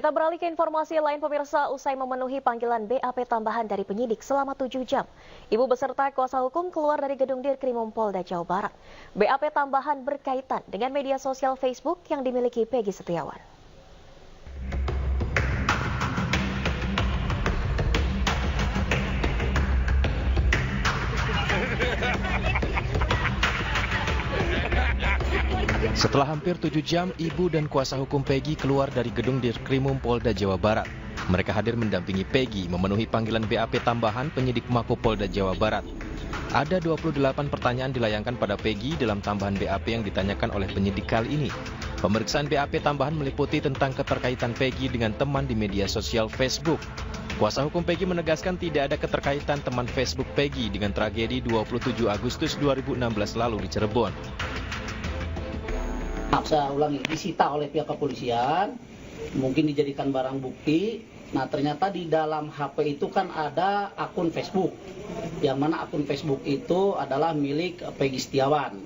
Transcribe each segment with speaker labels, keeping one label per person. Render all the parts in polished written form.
Speaker 1: Kita beralih ke informasi lain pemirsa, usai memenuhi panggilan BAP tambahan dari penyidik selama 7 jam. Ibu beserta kuasa hukum keluar dari gedung Dirkrimum Polda Jawa Barat. BAP tambahan berkaitan dengan media sosial Facebook yang dimiliki Peggy Setiawan.
Speaker 2: Setelah hampir 7 jam, ibu dan kuasa hukum Peggy keluar dari gedung Dirkrimum Polda Jawa Barat. Mereka hadir mendampingi Peggy memenuhi panggilan BAP tambahan penyidik Mako Polda Jawa Barat. Ada 28 pertanyaan dilayangkan pada Peggy dalam tambahan BAP yang ditanyakan oleh penyidik kali ini. Pemeriksaan BAP tambahan meliputi tentang keterkaitan Peggy dengan teman di media sosial Facebook. Kuasa hukum Peggy menegaskan tidak ada keterkaitan teman Facebook Peggy dengan tragedi 27 Agustus 2016 lalu di Cirebon.
Speaker 3: Saya ulangi, disita oleh pihak kepolisian, mungkin dijadikan barang bukti. Nah, ternyata di dalam HP itu kan ada akun Facebook, yang mana akun Facebook itu adalah milik Peggy Setiawan.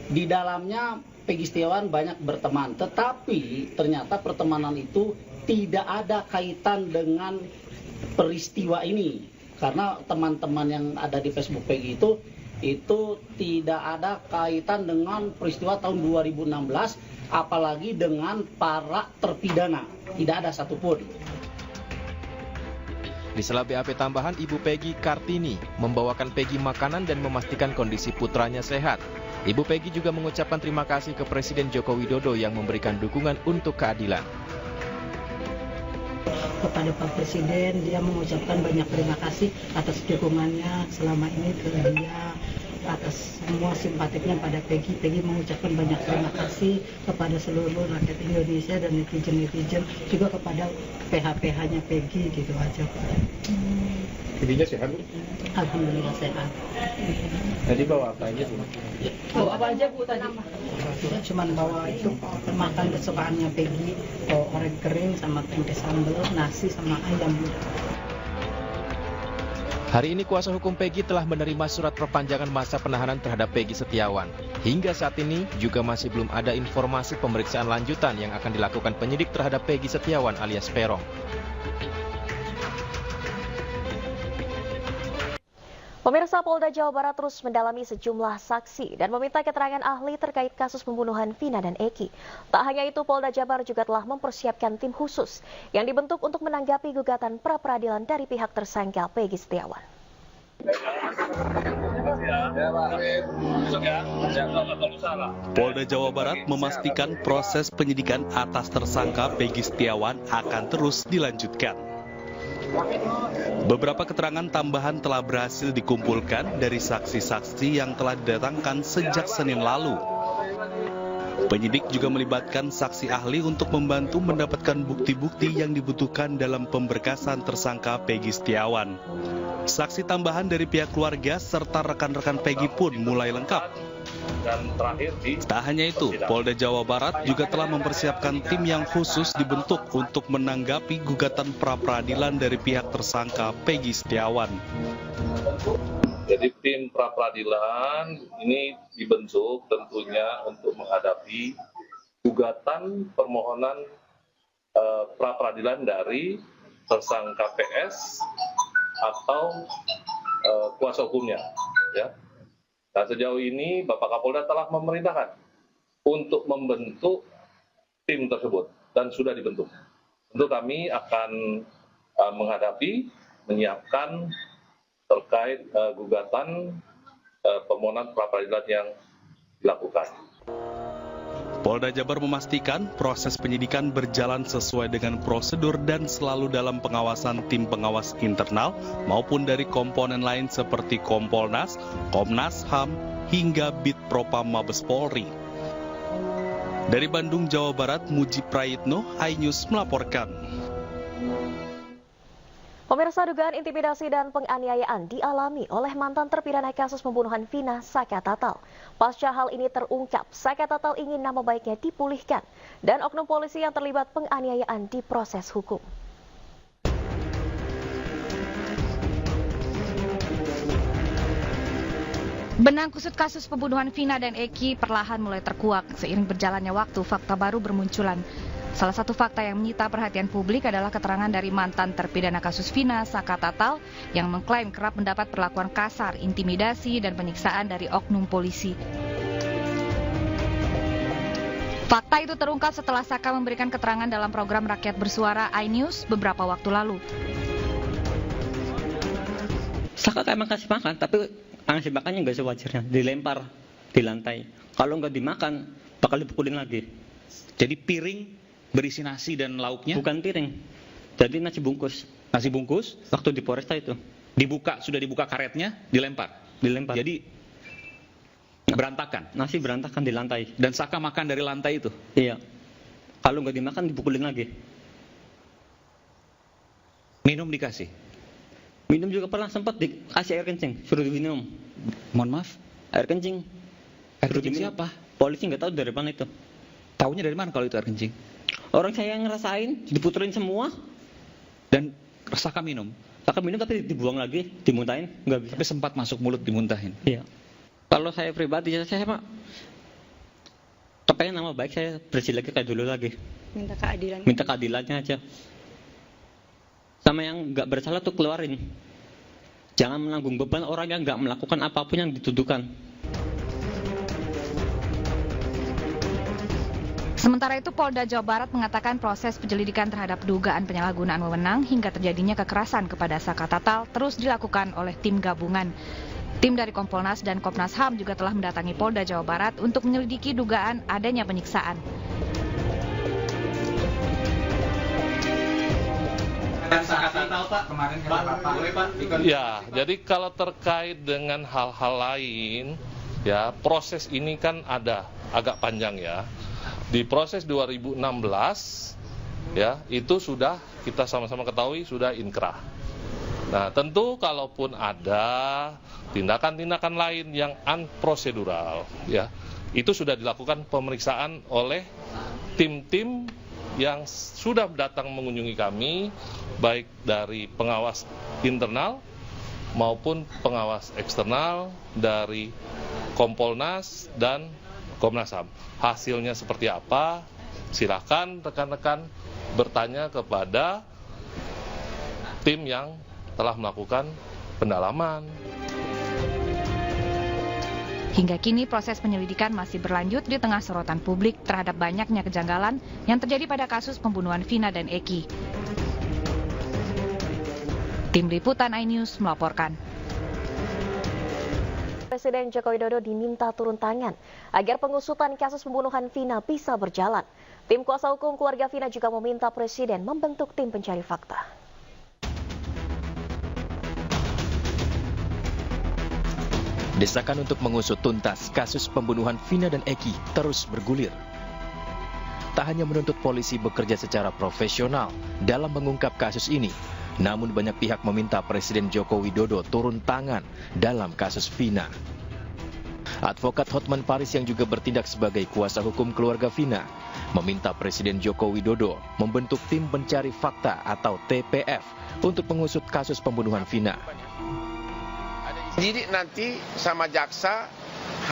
Speaker 3: Di dalamnya Peggy Setiawan banyak berteman, tetapi ternyata pertemanan itu tidak ada kaitan dengan peristiwa ini. Karena teman-teman yang ada di Facebook Peggy itu tidak ada kaitan dengan peristiwa tahun 2016, apalagi dengan para terpidana. Tidak ada satupun.
Speaker 2: Di sela BAP tambahan, Ibu Peggy Kartini membawakan Peggy makanan dan memastikan kondisi putranya sehat. Ibu Peggy juga mengucapkan terima kasih ke Presiden Joko Widodo yang memberikan dukungan untuk keadilan.
Speaker 4: Kepada Pak Presiden, dia mengucapkan banyak terima kasih atas dukungannya selama ini ke dia, atas semua simpatiknya pada Peggy. Peggy mengucapkan banyak terima kasih kepada seluruh rakyat Indonesia dan netizen-netizen, juga kepada PH-PH-nya Peggy, gitu aja.
Speaker 5: Peggy-nya sehat, Bu?
Speaker 4: Alhamdulillah sehat.
Speaker 5: Tadi bawa apa aja, Bu?
Speaker 4: Bawa apa aja, Bu, tadi? Cuma bawa itu makan kesukaannya Peggy, orek kering sama tempe sambal, nasi sama ayam.
Speaker 2: Hari ini kuasa hukum Peggy telah menerima surat perpanjangan masa penahanan terhadap Peggy Setiawan. Hingga saat ini juga masih belum ada informasi pemeriksaan lanjutan yang akan dilakukan penyidik terhadap Peggy Setiawan alias Peron.
Speaker 1: Pemirsa, Polda Jawa Barat terus mendalami sejumlah saksi dan meminta keterangan ahli terkait kasus pembunuhan Vina dan Eki. Tak hanya itu, Polda Jabar juga telah mempersiapkan tim khusus yang dibentuk untuk menanggapi gugatan pra-peradilan dari pihak tersangka Peggy Setiawan.
Speaker 6: Polda Jawa Barat memastikan proses penyidikan atas tersangka Peggy Setiawan akan terus dilanjutkan. Beberapa keterangan tambahan telah berhasil dikumpulkan dari saksi-saksi yang telah didatangkan sejak Senin lalu. Penyidik juga melibatkan saksi ahli untuk membantu mendapatkan bukti-bukti yang dibutuhkan dalam pemberkasan tersangka Peggy Setiawan. Saksi tambahan dari pihak keluarga serta rekan-rekan Peggy pun mulai lengkap. Tak hanya itu, Polda Jawa Barat juga telah mempersiapkan tim yang khusus dibentuk untuk menanggapi gugatan pra-peradilan dari pihak tersangka Peggy Setiawan.
Speaker 7: Jadi tim pra-peradilan ini dibentuk tentunya untuk menghadapi gugatan permohonan pra-peradilan dari tersangka PS atau kuasa hukumnya, ya. Nah, sejauh ini Bapak Kapolda telah memerintahkan untuk membentuk tim tersebut dan sudah dibentuk. Tentu kami akan menyiapkan terkait gugatan permohonan pra-peradilan yang dilakukan.
Speaker 6: Polda Jabar memastikan proses penyidikan berjalan sesuai dengan prosedur dan selalu dalam pengawasan tim pengawas internal maupun dari komponen lain seperti Kompolnas, Komnas HAM, hingga Bid Propam Mabes Polri. Dari Bandung, Jawa Barat, Muji Prayitno, iNews melaporkan.
Speaker 1: Pemirsa, dugaan intimidasi dan penganiayaan dialami oleh mantan terpidana kasus pembunuhan Vina Saka Tatal. Pasca hal ini terungkap, Saka Tatal ingin nama baiknya dipulihkan dan oknum polisi yang terlibat penganiayaan diproses hukum.
Speaker 8: Benang kusut kasus pembunuhan Vina dan Eki perlahan mulai terkuak. Seiring berjalannya waktu, fakta baru bermunculan. Salah satu fakta yang menyita perhatian publik adalah keterangan dari mantan terpidana kasus Vina, Saka Tatal, yang mengklaim kerap mendapat perlakuan kasar, intimidasi, dan penyiksaan dari oknum polisi. Fakta itu terungkap setelah Saka memberikan keterangan dalam program Rakyat Bersuara iNews beberapa waktu lalu.
Speaker 9: Saka emang kasih makan, tapi ngasih makannya nggak sewajarnya, dilempar di lantai. Kalau nggak dimakan, bakal dipukulin lagi.
Speaker 10: Jadi piring berisi nasi dan lauknya?
Speaker 9: Bukan piring, jadi nasi bungkus.
Speaker 10: Nasi bungkus?
Speaker 9: Waktu di Polresta itu.
Speaker 10: Sudah dibuka karetnya, dilempar?
Speaker 9: Dilempar.
Speaker 10: Jadi berantakan?
Speaker 9: Nasi berantakan di lantai.
Speaker 10: Dan Saka makan dari lantai itu?
Speaker 9: Iya. Kalau nggak dimakan, dipukulin lagi.
Speaker 10: Minum dikasih?
Speaker 9: Minum juga pernah sempat dikasih air kencing, suruh diminum.
Speaker 10: Mohon maaf?
Speaker 9: Air kencing.
Speaker 10: Air kencing siapa?
Speaker 9: Polisi nggak tahu dari mana itu.
Speaker 10: Taunya dari mana kalau itu air kencing?
Speaker 9: Orang saya yang ngerasain, diputerin semua.
Speaker 10: Dan Saka minum?
Speaker 9: Saka minum tapi dibuang lagi, dimuntahin, nggak bisa.
Speaker 10: Tapi sempat masuk mulut dimuntahin?
Speaker 9: Iya. Kalau saya pribadi, saya Pak, kepengen nama baik saya bersih lagi kayak dulu lagi.
Speaker 8: Minta keadilan.
Speaker 9: Minta keadilannya aja. Sama yang nggak bersalah tuh keluarin. Jangan menanggung beban orang yang nggak melakukan apapun yang dituduhkan.
Speaker 8: Sementara itu, Polda Jawa Barat mengatakan proses penyelidikan terhadap dugaan penyalahgunaan wewenang hingga terjadinya kekerasan kepada Saka Tatal terus dilakukan oleh tim gabungan. Tim dari Kompolnas dan Komnas HAM juga telah mendatangi Polda Jawa Barat untuk menyelidiki dugaan adanya penyiksaan.
Speaker 7: Ya, jadi kalau terkait dengan hal-hal lain, ya proses ini kan ada agak panjang ya. Di proses 2016, ya itu sudah kita sama-sama ketahui sudah inkrah. Nah, tentu kalaupun ada tindakan-tindakan lain yang unprosedural, ya itu sudah dilakukan pemeriksaan oleh tim-tim yang sudah datang mengunjungi kami, baik dari pengawas internal maupun pengawas eksternal dari Kompolnas dan Komnas HAM. Hasilnya seperti apa? Silakan rekan-rekan bertanya kepada tim yang telah melakukan pendalaman.
Speaker 8: Hingga kini proses penyelidikan masih berlanjut di tengah sorotan publik terhadap banyaknya kejanggalan yang terjadi pada kasus pembunuhan Vina dan Eki. Tim Liputan iNews melaporkan.
Speaker 1: Presiden Joko Widodo diminta turun tangan agar pengusutan kasus pembunuhan Vina bisa berjalan. Tim kuasa hukum keluarga Vina juga meminta Presiden membentuk tim pencari fakta.
Speaker 2: Desakan untuk mengusut tuntas kasus pembunuhan Vina dan Eki terus bergulir. Tak hanya menuntut polisi bekerja secara profesional dalam mengungkap kasus ini, namun banyak pihak meminta Presiden Joko Widodo turun tangan dalam kasus Vina. Advokat Hotman Paris yang juga bertindak sebagai kuasa hukum keluarga Vina meminta Presiden Joko Widodo membentuk tim pencari fakta atau TPF untuk mengusut kasus pembunuhan Vina.
Speaker 11: Jadi nanti sama jaksa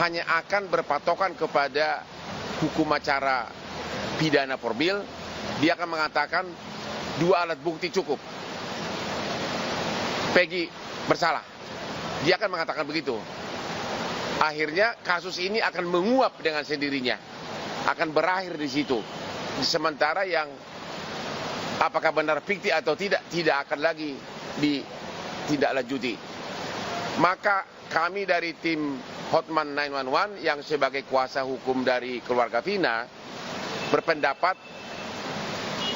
Speaker 11: hanya akan berpatokan kepada hukum acara pidana formil. Dia akan mengatakan 2 alat bukti cukup. Peggy bersalah. Dia akan mengatakan begitu. Akhirnya kasus ini akan menguap dengan sendirinya. Akan berakhir di situ. Sementara yang apakah benar fiktif atau tidak akan lagi ditindaklanjuti. Maka kami dari tim Hotman 911 yang sebagai kuasa hukum dari keluarga Vina berpendapat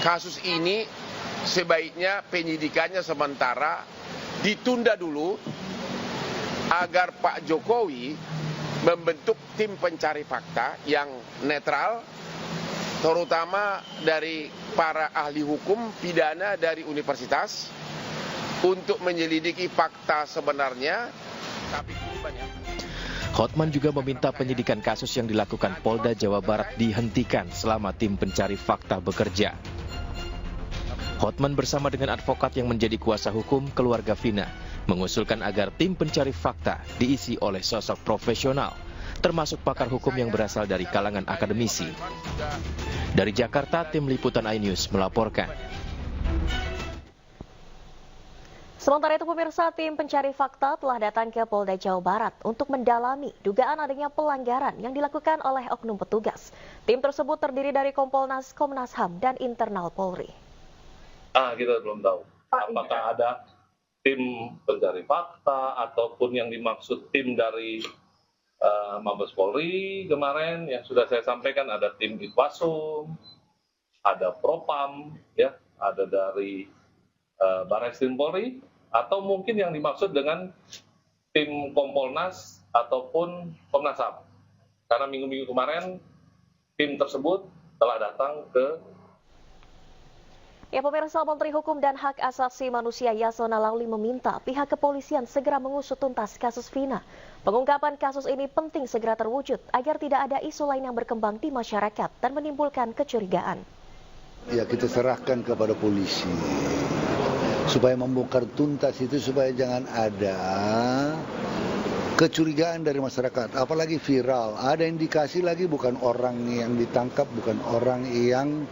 Speaker 11: kasus ini sebaiknya penyidikannya sementara ditunda dulu agar Pak Jokowi membentuk tim pencari fakta yang netral, terutama dari para ahli hukum pidana dari universitas, untuk menyelidiki fakta sebenarnya.
Speaker 2: Hotman juga meminta penyidikan kasus yang dilakukan Polda Jawa Barat dihentikan selama tim pencari fakta bekerja. Hotman bersama dengan advokat yang menjadi kuasa hukum keluarga Vina mengusulkan agar tim pencari fakta diisi oleh sosok profesional, termasuk pakar hukum yang berasal dari kalangan akademisi. Dari Jakarta, tim liputan iNews melaporkan.
Speaker 1: Sementara itu pemirsa, tim pencari fakta telah datang ke Polda Jawa Barat untuk mendalami dugaan adanya pelanggaran yang dilakukan oleh oknum petugas. Tim tersebut terdiri dari Kompolnas, Komnas HAM, dan Internal Polri.
Speaker 7: Kita belum tahu apakah ada tim pencari fakta ataupun yang dimaksud tim dari Mabes Polri kemarin yang sudah saya sampaikan, ada tim Itwasum, ada Propam, ya, ada dari Barreskrim Polri, atau mungkin yang dimaksud dengan tim Kompolnas ataupun Komnas HAM. Karena minggu-minggu kemarin tim tersebut telah datang ke...
Speaker 1: Ya pemirsa, Menteri Hukum dan Hak Asasi Manusia Yasona Lauli meminta pihak kepolisian segera mengusut tuntas kasus Vina. Pengungkapan kasus ini penting segera terwujud agar tidak ada isu lain yang berkembang di masyarakat dan menimbulkan kecurigaan.
Speaker 12: Ya, kita serahkan kepada polisi supaya membongkar tuntas itu, supaya jangan ada kecurigaan dari masyarakat, apalagi viral. Ada indikasi lagi bukan orang yang ditangkap, bukan orang yang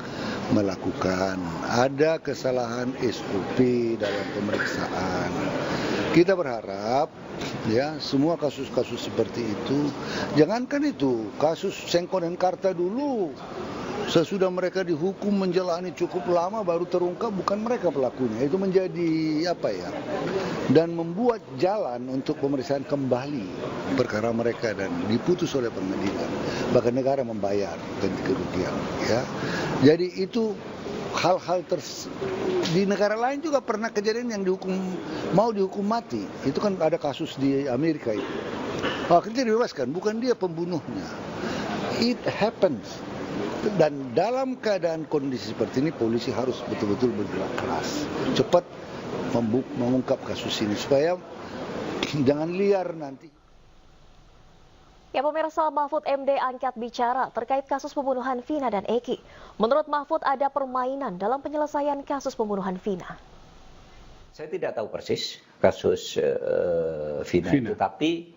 Speaker 12: melakukan. Ada kesalahan SOP dalam pemeriksaan. Kita berharap ya semua kasus-kasus seperti itu, jangankan itu, kasus Sengkon dan Karta dulu. Sesudah mereka dihukum menjalani cukup lama baru terungkap bukan mereka pelakunya. Itu menjadi apa ya? Dan membuat jalan untuk pemeriksaan kembali perkara mereka dan diputus oleh pengadilan. Bahkan negara membayar ganti kerugian, ya. Jadi itu hal-hal di negara lain juga pernah kejadian yang mau dihukum mati. Itu kan ada kasus di Amerika itu. Akhirnya dibebaskan, bukan dia pembunuhnya. It happens. Dan dalam keadaan kondisi seperti ini, polisi harus betul-betul bergerak keras, cepat mengungkap kasus ini supaya jangan liar nanti.
Speaker 1: Ya pemirsa, Mahfud MD angkat bicara terkait kasus pembunuhan Vina dan Eki. Menurut Mahfud ada permainan dalam penyelesaian kasus pembunuhan Vina.
Speaker 13: Saya tidak tahu persis kasus Vina itu, tapi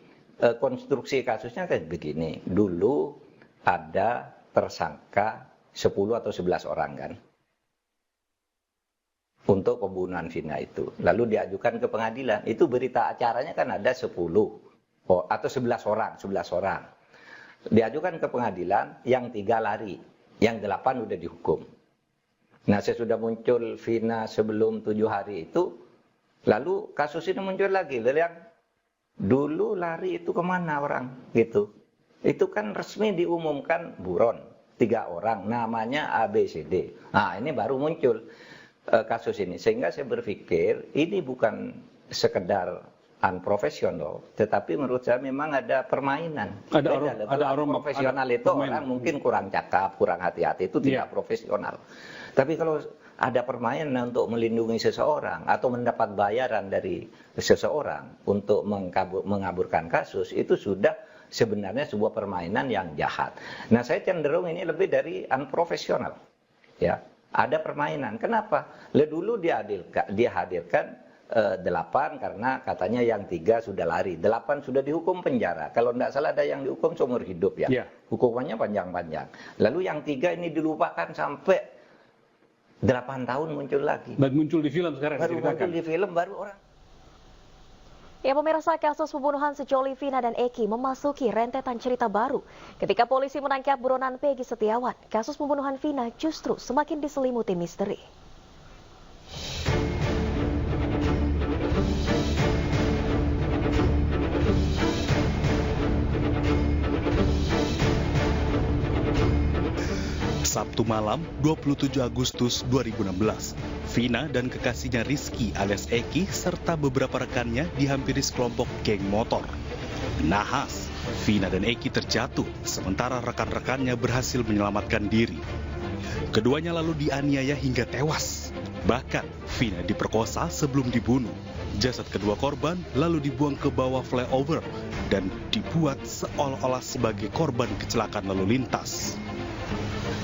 Speaker 13: konstruksi kasusnya kayak begini. Dulu ada tersangka 10 atau 11 orang kan untuk pembunuhan Vina itu. Lalu diajukan ke pengadilan. Itu berita acaranya kan ada 10 atau 11 orang. Diajukan ke pengadilan, yang 3 lari, yang 8 udah dihukum. Nah, sesudah muncul Vina sebelum 7 hari itu, lalu kasus ini muncul lagi. Lalu yang dulu lari itu kemana orang gitu. Itu kan resmi diumumkan buron, 3 orang, namanya ABCD. Nah, ini baru muncul kasus ini. Sehingga saya berpikir ini bukan sekedar unprofesional, tetapi menurut saya memang ada permainan. Ada aroma profesional itu orang mungkin kurang cakap, kurang hati-hati, itu tidak profesional. Tapi kalau ada permainan untuk melindungi seseorang atau mendapat bayaran dari seseorang untuk mengaburkan kasus, itu sudah sebenarnya sebuah permainan yang jahat. Nah, saya cenderung ini lebih dari unprofesional. Ya, ada permainan. Kenapa? Dulu dia hadirkan 8 karena katanya yang 3 sudah lari. 8 sudah dihukum penjara. Kalau tidak salah ada yang dihukum seumur hidup ya. Yeah. Hukumannya panjang-panjang. Lalu yang 3 ini dilupakan sampai 8 tahun muncul lagi.
Speaker 14: Dan muncul di film sekarang.
Speaker 13: Baru muncul di film, baru orang.
Speaker 1: Ya pemirsa, kasus pembunuhan sejoli Vina dan Eki memasuki rentetan cerita baru. Ketika polisi menangkap buronan Peggy Setiawan, kasus pembunuhan Vina justru semakin diselimuti misteri.
Speaker 6: Sabtu malam 27 Agustus 2016, Vina dan kekasihnya Rizky alias Eki serta beberapa rekannya dihampiri sekelompok geng motor. Nahas, Vina dan Eki terjatuh sementara rekan-rekannya berhasil menyelamatkan diri. Keduanya lalu dianiaya hingga tewas. Bahkan, Vina diperkosa sebelum dibunuh. Jasad kedua korban lalu dibuang ke bawah flyover dan dibuat seolah-olah sebagai korban kecelakaan lalu lintas.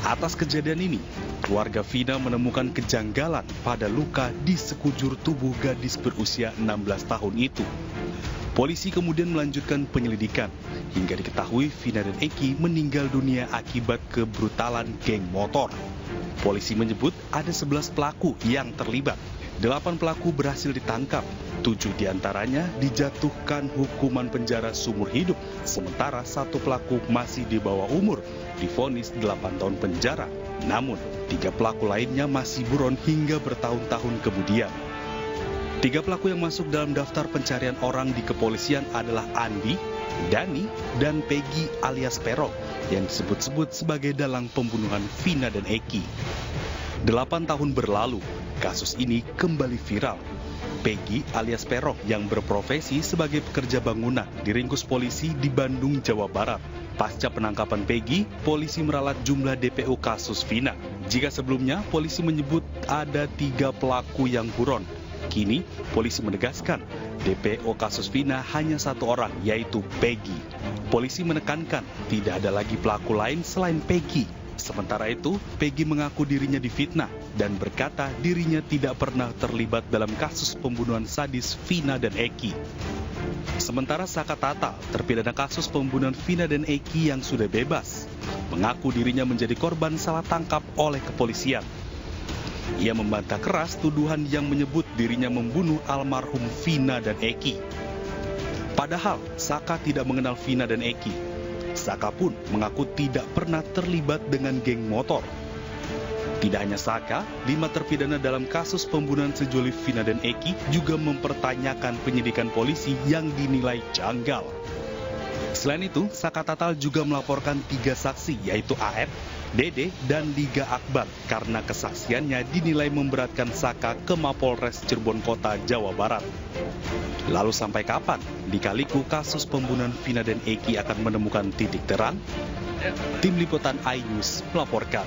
Speaker 6: Atas kejadian ini, keluarga Vina menemukan kejanggalan pada luka di sekujur tubuh gadis berusia 16 tahun itu. Polisi kemudian melanjutkan penyelidikan hingga diketahui Vina dan Eki meninggal dunia akibat kebrutalan geng motor. Polisi menyebut ada 11 pelaku yang terlibat. 8 pelaku berhasil ditangkap, 7 diantaranya dijatuhkan hukuman penjara seumur hidup, sementara 1 pelaku masih di bawah umur, divonis 8 tahun penjara. Namun, 3 pelaku lainnya masih buron hingga bertahun-tahun kemudian. 3 pelaku yang masuk dalam daftar pencarian orang di kepolisian adalah Andi, Dani, dan Peggy alias Perok yang disebut-sebut sebagai dalang pembunuhan Vina dan Eki. 8 tahun berlalu, kasus ini kembali viral. Peggy alias Perok yang berprofesi sebagai pekerja bangunan diringkus polisi di Bandung, Jawa Barat. Pasca penangkapan Peggy, polisi meralat jumlah DPO kasus Vina. Jika sebelumnya polisi menyebut ada 3 pelaku yang buron, kini polisi menegaskan DPO kasus Vina hanya 1 orang, yaitu Peggy. Polisi menekankan tidak ada lagi pelaku lain selain Peggy. Sementara itu, Peggy mengaku dirinya difitnah dan berkata dirinya tidak pernah terlibat dalam kasus pembunuhan sadis Vina dan Eki. Sementara Saka Tatal, terpidana kasus pembunuhan Vina dan Eki yang sudah bebas, mengaku dirinya menjadi korban salah tangkap oleh kepolisian. Ia membantah keras tuduhan yang menyebut dirinya membunuh almarhum Vina dan Eki. Padahal Saka tidak mengenal Vina dan Eki. Saka pun mengaku tidak pernah terlibat dengan geng motor. Tidak hanya Saka, 5 terpidana dalam kasus pembunuhan sejoli Vina dan Eki juga mempertanyakan penyidikan polisi yang dinilai janggal. Selain itu, Saka Tatal juga melaporkan 3 saksi yaitu AF, Dede, dan Liga Akbar karena kesaksiannya dinilai memberatkan Saka ke Mapolres Cirebon Kota, Jawa Barat. Lalu sampai kapan Lika-liku kasus pembunuhan Vina dan Eki akan menemukan titik terang? Tim Liputan iNews melaporkan.